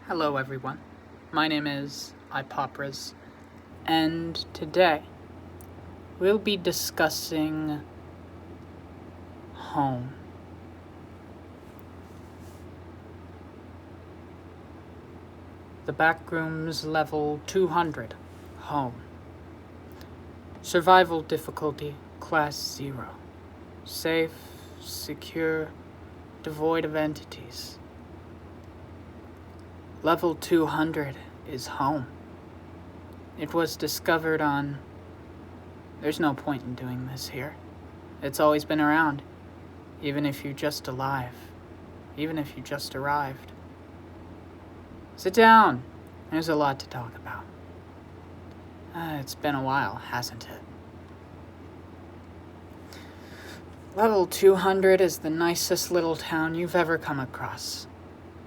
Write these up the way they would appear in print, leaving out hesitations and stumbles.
Hello everyone, my name is Ipopras, and today we'll be discussing home. The backrooms level 200, home. Survival difficulty, class 0. Safe, secure, devoid of entities. Level 200 is home. It was discovered on... There's no point in doing this here. It's always been around, even if you're just alive, even if you just arrived. Sit down. There's a lot to talk about. It's been a while, hasn't it? Level 200 is the nicest little town you've ever come across.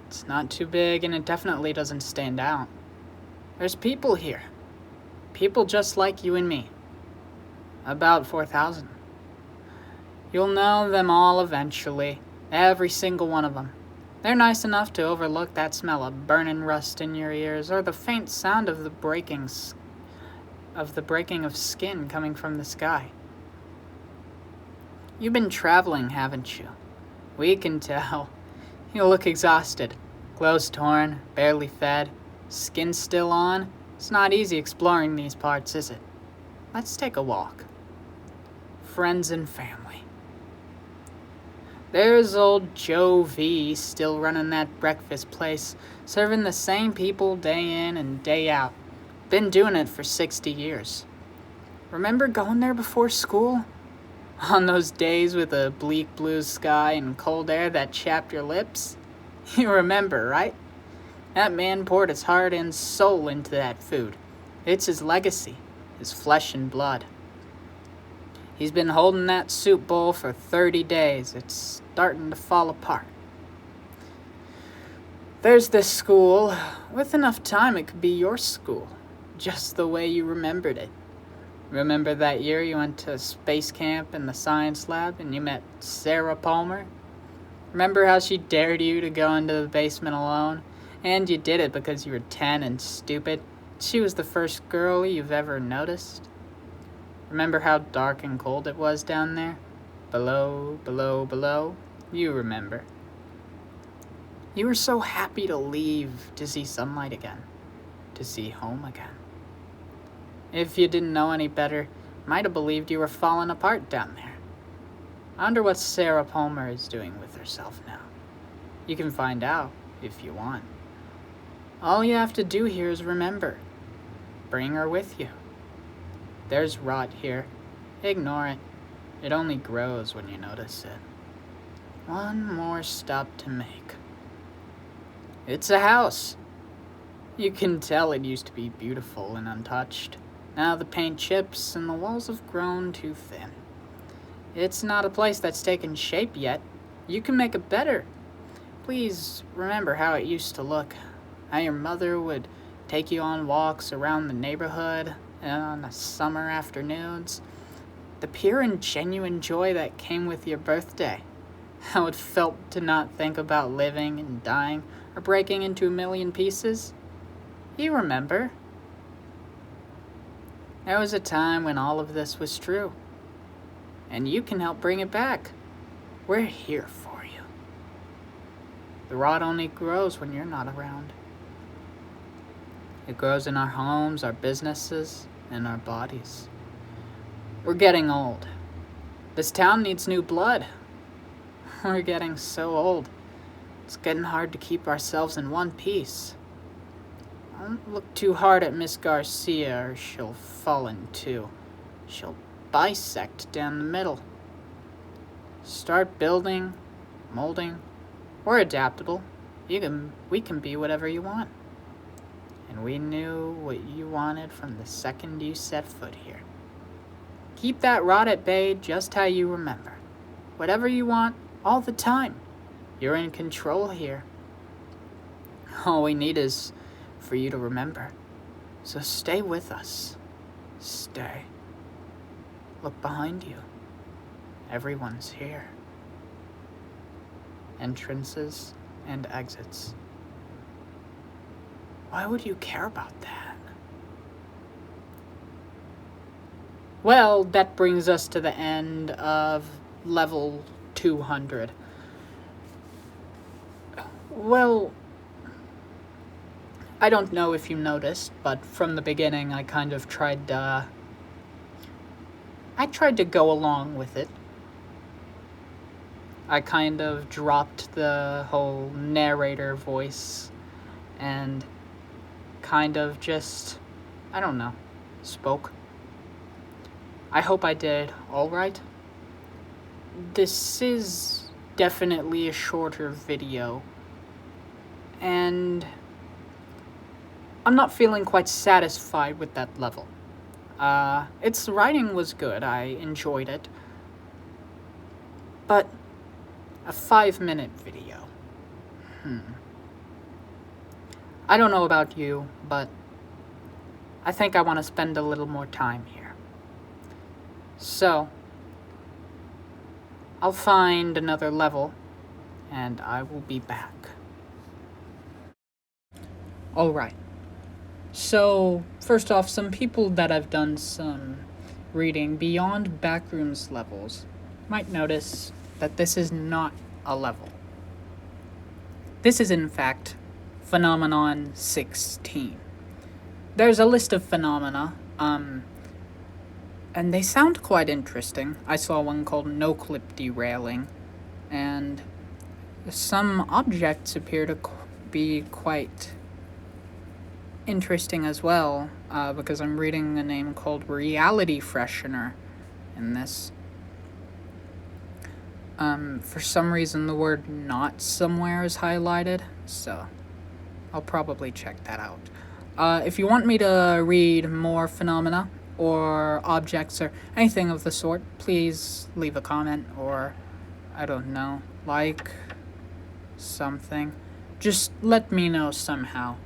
It's not too big, and it definitely doesn't stand out. There's people here. People just like you and me. About 4,000. You'll know them all eventually. Every single one of them. They're nice enough to overlook that smell of burning rust in your ears, or the faint sound of the breaking of skin coming from the sky. You've been traveling, haven't you? We can tell. You look exhausted. Clothes torn, barely fed, skin still on. It's not easy exploring these parts, is it? Let's take a walk. Friends and family. There's old Joe V still running that breakfast place, serving the same people day in and day out. Been doing it for 60 years. Remember going there before school? On those days with a bleak blue sky and cold air that chapped your lips? You remember, right? That man poured his heart and soul into that food. It's his legacy, his flesh and blood. He's been holding that soup bowl for 30 days. It's starting to fall apart. There's this school. With enough time, it could be your school, just the way you remembered it. Remember that year you went to space camp in the science lab and you met Sarah Palmer? Remember how she dared you to go into the basement alone? And you did it because you were 10 and stupid. She was the first girl you've ever noticed. Remember how dark and cold it was down there? Below, below, below? You remember. You were so happy to leave, to see sunlight again, to see home again. If you didn't know any better, might have believed you were falling apart down there. I wonder what Sarah Palmer is doing with herself now. You can find out if you want. All you have to do here is remember. Bring her with you. There's rot here. Ignore it. It only grows when you notice it. One more stop to make. It's a house. You can tell it used to be beautiful and untouched. Now the paint chips and the walls have grown too thin. It's not a place that's taken shape yet. You can make it better. Please remember how it used to look. How your mother would take you on walks around the neighborhood on the summer afternoons. The pure and genuine joy that came with your birthday. How it felt to not think about living and dying or breaking into a million pieces. You remember. There was a time when all of this was true. And you can help bring it back. We're here for you. The rot only grows when you're not around. It grows in our homes, our businesses, and our bodies. We're getting old. This town needs new blood. We're getting so old. It's getting hard to keep ourselves in one piece. Don't look too hard at Miss Garcia or she'll fall in two. She'll bisect down the middle. Start building, molding. We're adaptable. We can be whatever you want. And we knew what you wanted from the second you set foot here. Keep that rot at bay just how you remember. Whatever you want, all the time. You're in control here. All we need is for you to remember. So stay with us. Stay. Look behind you. Everyone's here. Entrances and exits. Why would you care about that? Well, that brings us to the end of level 200. Well, I don't know if you noticed, but from the beginning I kind of tried to go along with it. I kind of dropped the whole narrator voice and kind of just, I don't know, spoke. I hope I did alright. This is definitely a shorter video, and I'm not feeling quite satisfied with that level. Its writing was good, I enjoyed it, but a 5-minute video. I don't know about you, but I think I want to spend a little more time here. So, I'll find another level, and I will be back. Alright. So, first off, some people that I've done some reading beyond backrooms levels might notice that this is not a level. This is, in fact, Phenomenon 16. There's a list of phenomena, and they sound quite interesting. I saw one called no-clip derailing, and some objects appear to be quite interesting as well, because I'm reading a name called reality freshener in this. For some reason the word not somewhere is highlighted, so I'll probably check that out. If you want me to read more phenomena or objects or anything of the sort, please leave a comment or, I don't know, like something. Just let me know somehow.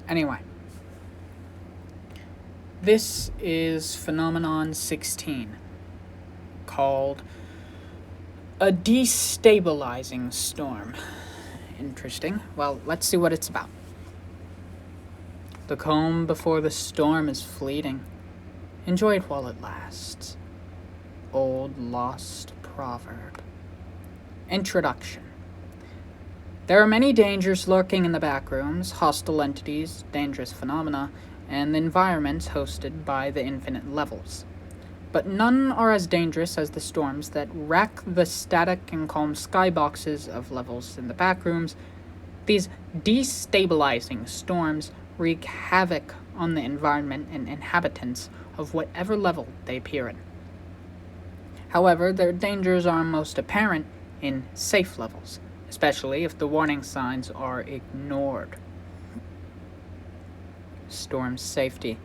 Anyway. This is Phenomenon 16, called a destabilizing storm. Interesting. Well, let's see what it's about. The calm before the storm is fleeting. Enjoy it while it lasts. Old lost proverb. Introduction. There are many dangers lurking in the backrooms, hostile entities, dangerous phenomena, and the environments hosted by the infinite levels. But none are as dangerous as the storms that rack the static and calm skyboxes of levels in the backrooms. These destabilizing storms wreak havoc on the environment and inhabitants of whatever level they appear in. However, their dangers are most apparent in safe levels, especially if the warning signs are ignored. Storm safety.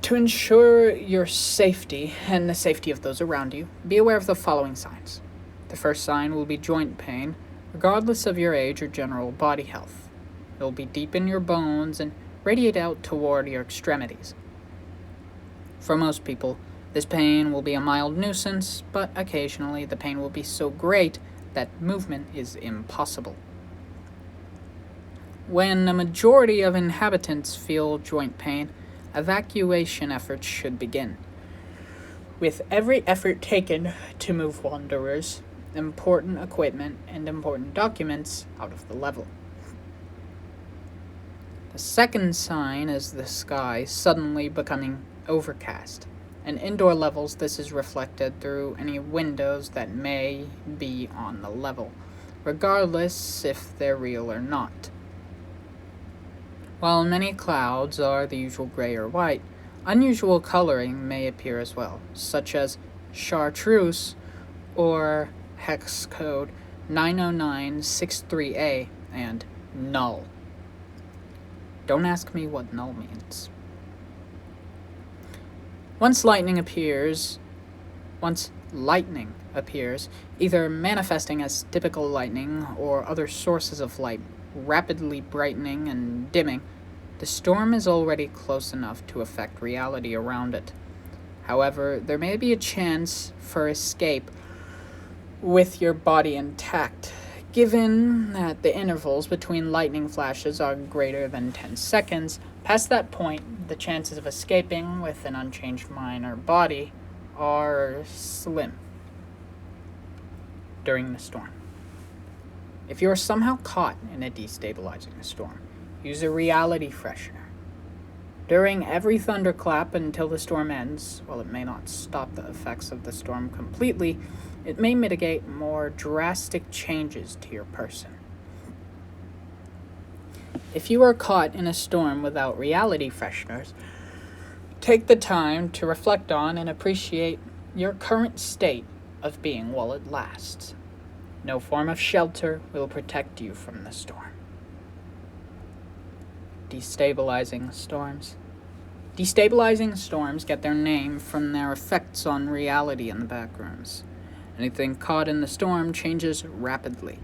To ensure your safety and the safety of those around you, be aware of the following signs. The first sign will be joint pain, regardless of your age or general body health. It will be deep in your bones and radiate out toward your extremities. For most people, this pain will be a mild nuisance, but occasionally the pain will be so great that movement is impossible. When a majority of inhabitants feel joint pain, evacuation efforts should begin. With every effort taken to move wanderers, important equipment, and important documents out of the level. The second sign is the sky suddenly becoming overcast. In indoor levels, this is reflected through any windows that may be on the level, regardless if they're real or not. While many clouds are the usual gray or white, unusual coloring may appear as well, such as chartreuse or hex code 90963A and null. Don't ask me what null means. Once lightning appears, either manifesting as typical lightning or other sources of light rapidly brightening and dimming, the storm is already close enough to affect reality around it. However, there may be a chance for escape with your body intact, Given that the intervals between lightning flashes are greater than 10 seconds, past that point, the chances of escaping with an unchanged mind or body are slim during the storm. If you are somehow caught in a destabilizing storm, use a reality freshener. During every thunderclap until the storm ends, while it may not stop the effects of the storm completely, it may mitigate more drastic changes to your person. If you are caught in a storm without reality fresheners, take the time to reflect on and appreciate your current state of being while it lasts. No form of shelter will protect you from the storm. Destabilizing storms. Destabilizing storms get their name from their effects on reality in the backrooms. Anything caught in the storm changes rapidly.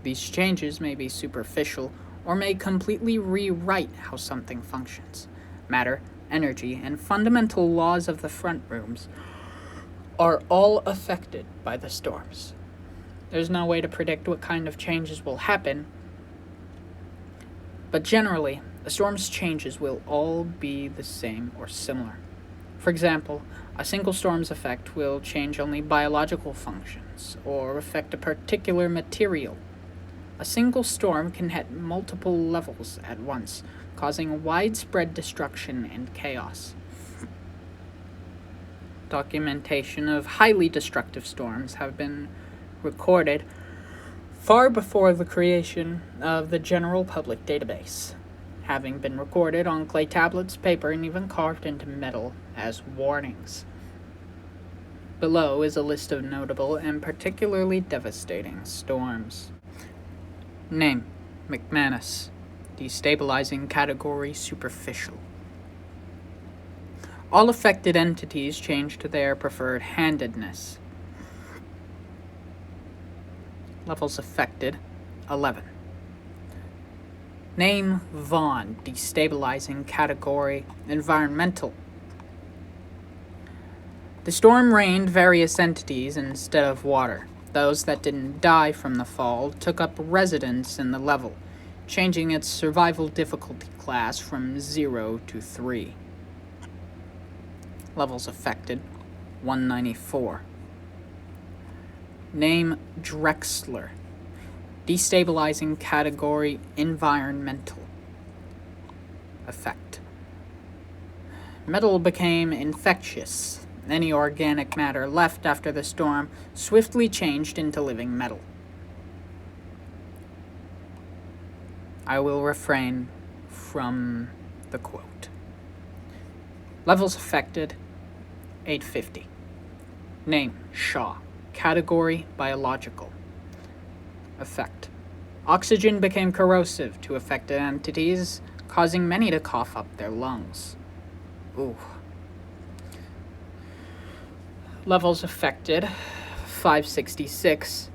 These changes may be superficial or may completely rewrite how something functions. Matter, energy, and fundamental laws of the front rooms are all affected by the storms. There's no way to predict what kind of changes will happen, but generally, a storm's changes will all be the same or similar. For example, a single storm's effect will change only biological functions or affect a particular material. A single storm can hit multiple levels at once, causing widespread destruction and chaos. Documentation of highly destructive storms have been recorded far before the creation of the general public database, having been recorded on clay tablets, paper, and even carved into metal as warnings. Below is a list of notable and particularly devastating storms. Name: McManus. Destabilizing category: superficial. All affected entities change to their preferred handedness. Levels affected: 11. Name: Vaughn. Destabilizing category: environmental. The storm rained various entities instead of water. Those that didn't die from the fall took up residence in the level, changing its survival difficulty class from 0 to 3. Levels affected: 194. Name: Drexler. Destabilizing category: environmental. Effect: metal became infectious. Any organic matter left after the storm swiftly changed into living metal. I will refrain from the quote. Levels affected: 850. Name: Shaw. Category: biological. Effect: oxygen became corrosive to affected entities, causing many to cough up their lungs. Ooh. Levels affected: 566.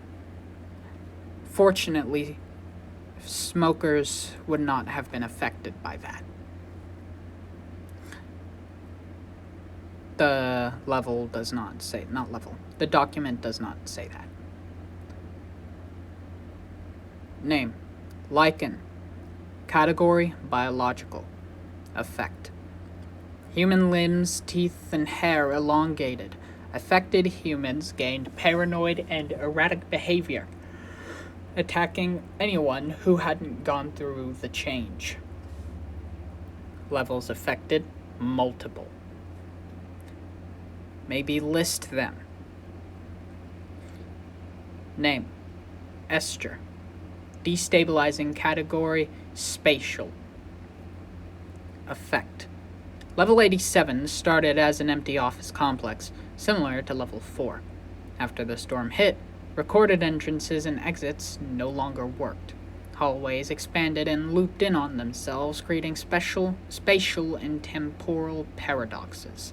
Fortunately, smokers would not have been affected by that. The level does not say, not level. The document does not say that. Name: lichen. Category: biological. Effect: human limbs, teeth, and hair elongated. Affected humans gained paranoid and erratic behavior, attacking anyone who hadn't gone through the change. Levels affected: multiple. Maybe list them. Name: Esther. Destabilizing category: spatial. Effect: level 87 started as an empty office complex, similar to level 4. After the storm hit, recorded entrances and exits no longer worked. Hallways expanded and looped in on themselves, creating spatial and temporal paradoxes.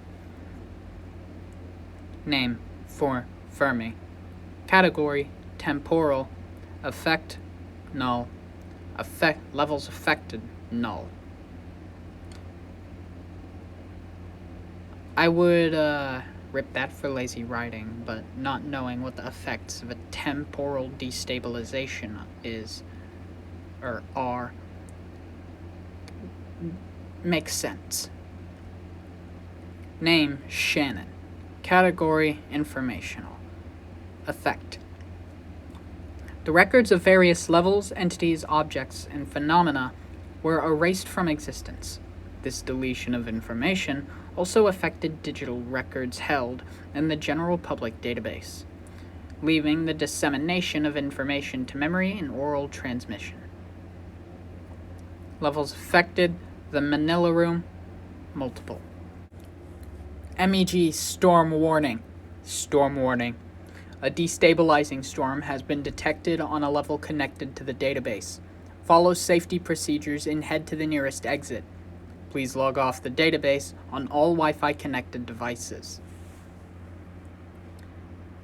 Name: Fermi. Category: temporal. Effect: null. Levels affected: null. I would Rip that for lazy writing, but not knowing what the effects of a temporal destabilization is, or are, makes sense. Name, Shannon. Category, informational. Effect. The records of various levels, entities, objects, and phenomena were erased from existence. This deletion of information also affected digital records held in the general public database, leaving the dissemination of information to memory and oral transmission. Levels affected: the Manila Room, multiple. MEG storm warning. Storm warning. A destabilizing storm has been detected on a level connected to the database. Follow safety procedures and head to the nearest exit. Please log off the database on all Wi-Fi connected devices.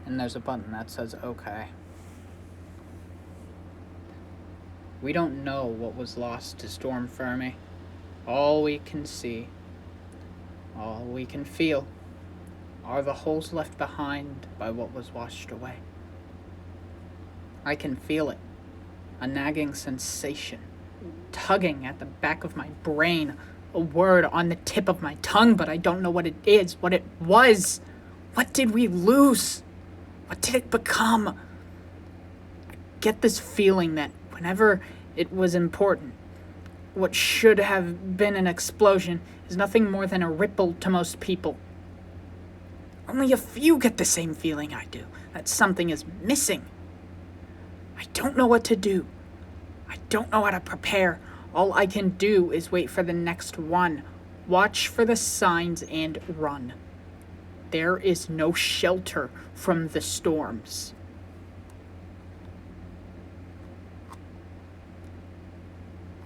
And there's a button that says OK. We don't know what was lost to Storm Fermi. All we can see, all we can feel, are the holes left behind by what was washed away. I can feel it, a nagging sensation, tugging at the back of my brain, a word on the tip of my tongue, but I don't know what it is, what it was. What did we lose? What did it become? I get this feeling that whenever it was important, what should have been an explosion is nothing more than a ripple to most people. Only a few get the same feeling I do, that something is missing. I don't know what to do. I don't know how to prepare. All I can do is wait for the next one, watch for the signs, and run. There is no shelter from the storms.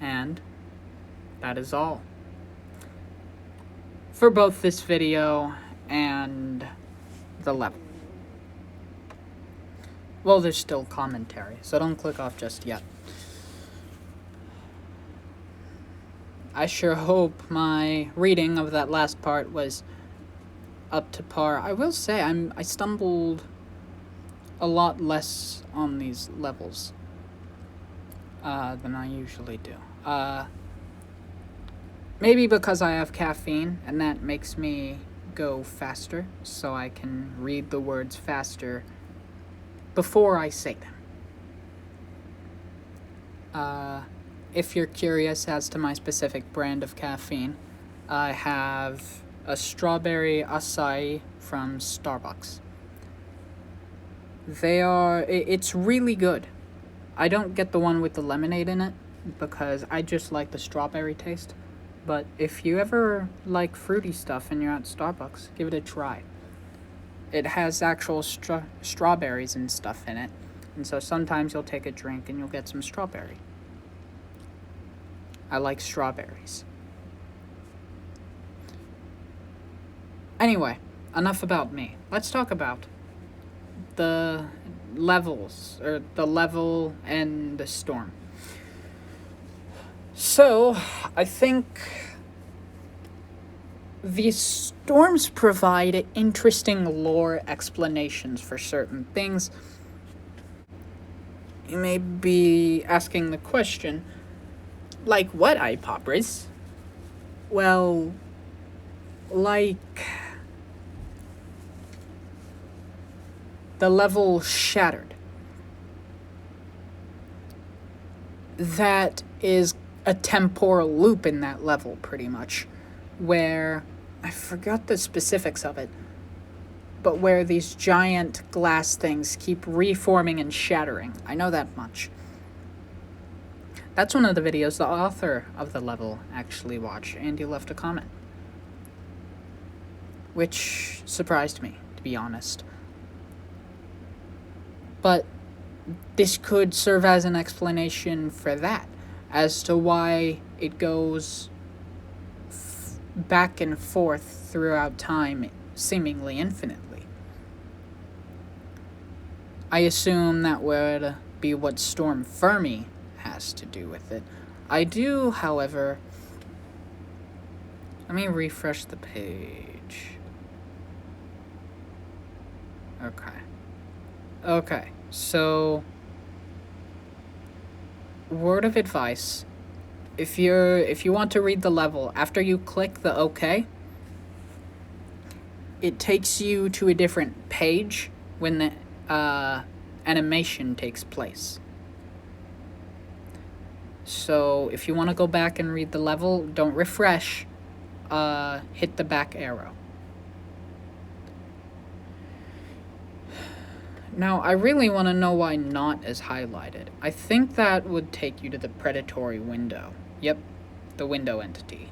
And that is all for both this video and the level. Well, there's still commentary, so don't click off just yet. I sure hope my reading of that last part was up to par. I will say I stumbled a lot less on these levels than I usually do. Maybe because I have caffeine, and that makes me go faster, so I can read the words faster before I say them. If you're curious as to my specific brand of caffeine, I have a strawberry acai from Starbucks. It's really good. I don't get the one with the lemonade in it because I just like the strawberry taste. But if you ever like fruity stuff and you're at Starbucks, give it a try. It has actual strawberries and stuff in it, and so sometimes you'll take a drink and you'll get some strawberry. I like strawberries. Anyway, enough about me. Let's talk about the levels, or the level and the storm. So, I think these storms provide interesting lore explanations for certain things. You may be asking the question, like what, iPoppers? Well, like the level Shattered. That is a temporal loop in that level, pretty much, where I forgot the specifics of it, but where these giant glass things keep reforming and shattering. I know that much. That's one of the videos the author of the level actually watched, and he left a comment, which surprised me, to be honest. But this could serve as an explanation for that, as to why it goes back and forth throughout time, seemingly infinitely. I assume that would be what Storm Fermi has to do with it. I do, however, let me refresh the page. Okay. Okay, so word of advice. If you want to read the level, after you click the OK, it takes you to a different page when the animation takes place. So if you want to go back and read the level, don't refresh. Hit the back arrow. Now, I really want to know why not is highlighted. I think that would take you to the predatory window. Yep, the window entity.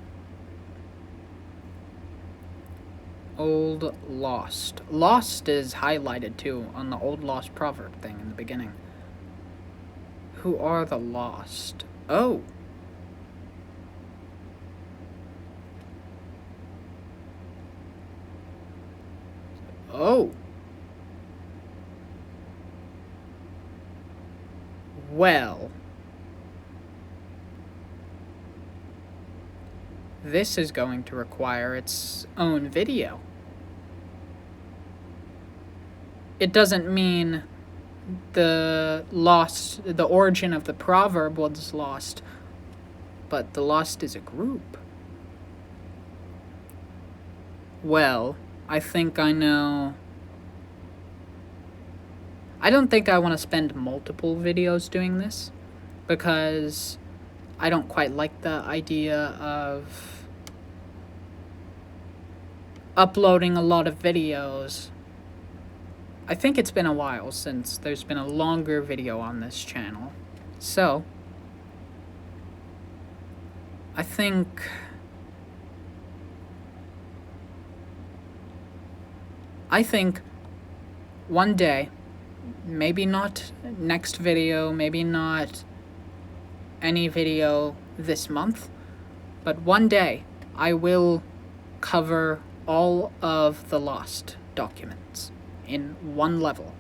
Old Lost. Lost is highlighted too on the Old Lost proverb thing in the beginning. Who are the lost? Oh. Oh. Well. This is going to require its own video. It doesn't mean the origin of the proverb was lost, but the lost is a group. Well, I think I know. I don't think I want to spend multiple videos doing this, because I don't quite like the idea of uploading a lot of videos. I think it's been a while since there's been a longer video on this channel. So, I think one day, maybe not next video, maybe not any video this month, but one day I will cover all of the lost documents in one level.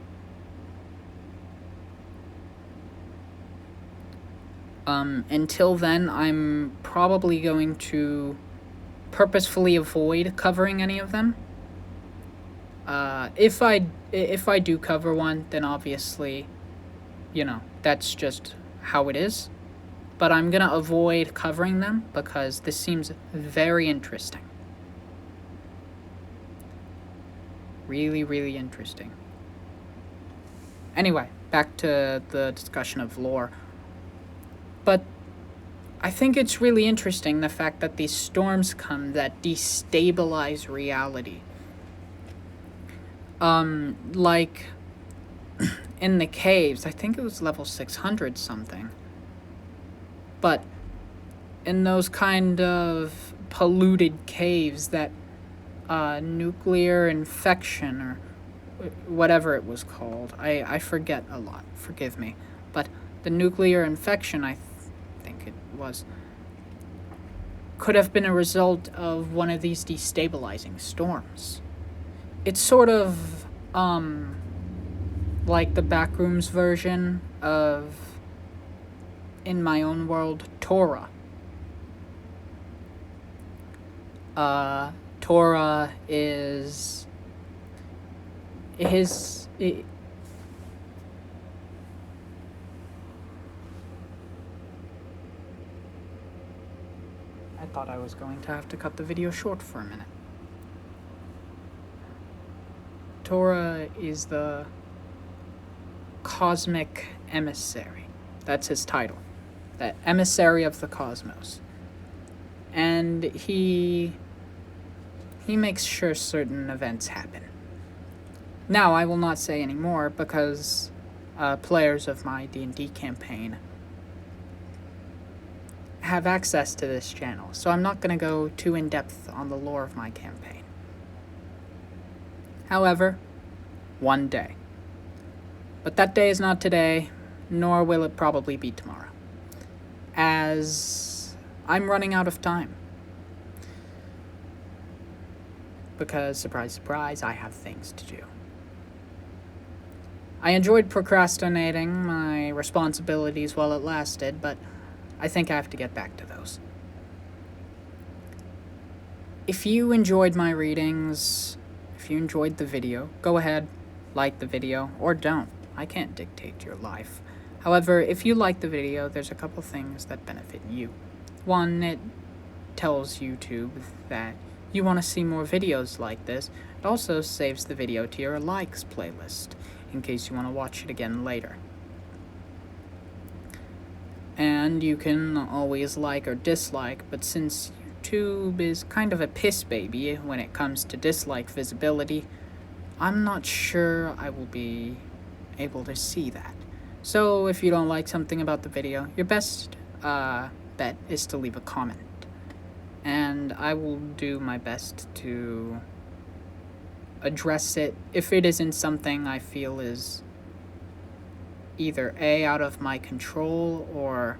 Until then, I'm probably going to purposefully avoid covering any of them. If I do cover one, then obviously, that's just how it is. But I'm gonna avoid covering them because this seems very interesting. Really, really interesting. Anyway, back to the discussion of lore. But I think it's really interesting the fact that these storms come that destabilize reality. Like in the caves, I think it was level 600 something. But in those kind of polluted caves that nuclear infection or whatever it was called, I forget a lot, forgive me. But the nuclear infection, I think it was, could have been a result of one of these destabilizing storms. It's sort of like the backrooms version of In My Own World, Torah. Torah is I thought I was going to have to cut the video short for a minute. Torah is the cosmic emissary. That's his title. The emissary of the cosmos. And he makes sure certain events happen. Now, I will not say any more because players of my D&D campaign have access to this channel, so I'm not going to go too in-depth on the lore of my campaign. However, one day. But that day is not today, nor will it probably be tomorrow, as I'm running out of time. Because, surprise, surprise, I have things to do. I enjoyed procrastinating my responsibilities while it lasted, but I think I have to get back to those. If you enjoyed my readings, if you enjoyed the video, go ahead, like the video or don't. I can't dictate your life. However, if you like the video, there's a couple things that benefit you. One, it tells YouTube that you want to see more videos like this. It also saves the video to your likes playlist in case you want to watch it again later. And you can always like or dislike, but since YouTube is kind of a piss baby when it comes to dislike visibility, I'm not sure I will be able to see that. So if you don't like something about the video, your best bet is to leave a comment. And I will do my best to address it if it isn't something I feel is either A, out of my control, or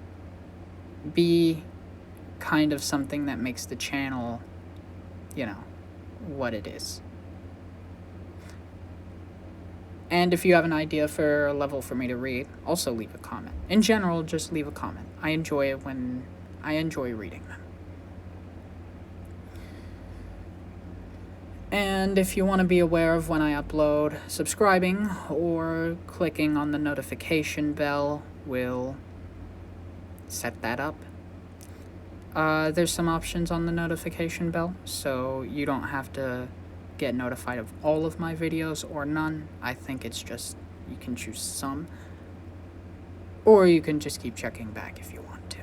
B, kind of something that makes the channel, what it is. And if you have an idea for a level for me to read, also leave a comment. In general, just leave a comment. I enjoy reading them. And if you want to be aware of when I upload, subscribing or clicking on the notification bell will set that up. There's some options on the notification bell, so you don't have to get notified of all of my videos or none. I think it's just you can choose some, or you can just keep checking back if you want to.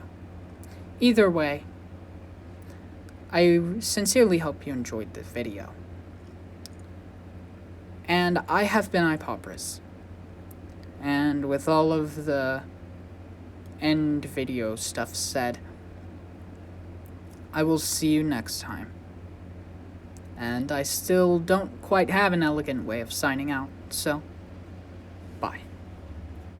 Either way, I sincerely hope you enjoyed this video. And I have been iPopris. And with all of the end video stuff said, I will see you next time. And I still don't quite have an elegant way of signing out, so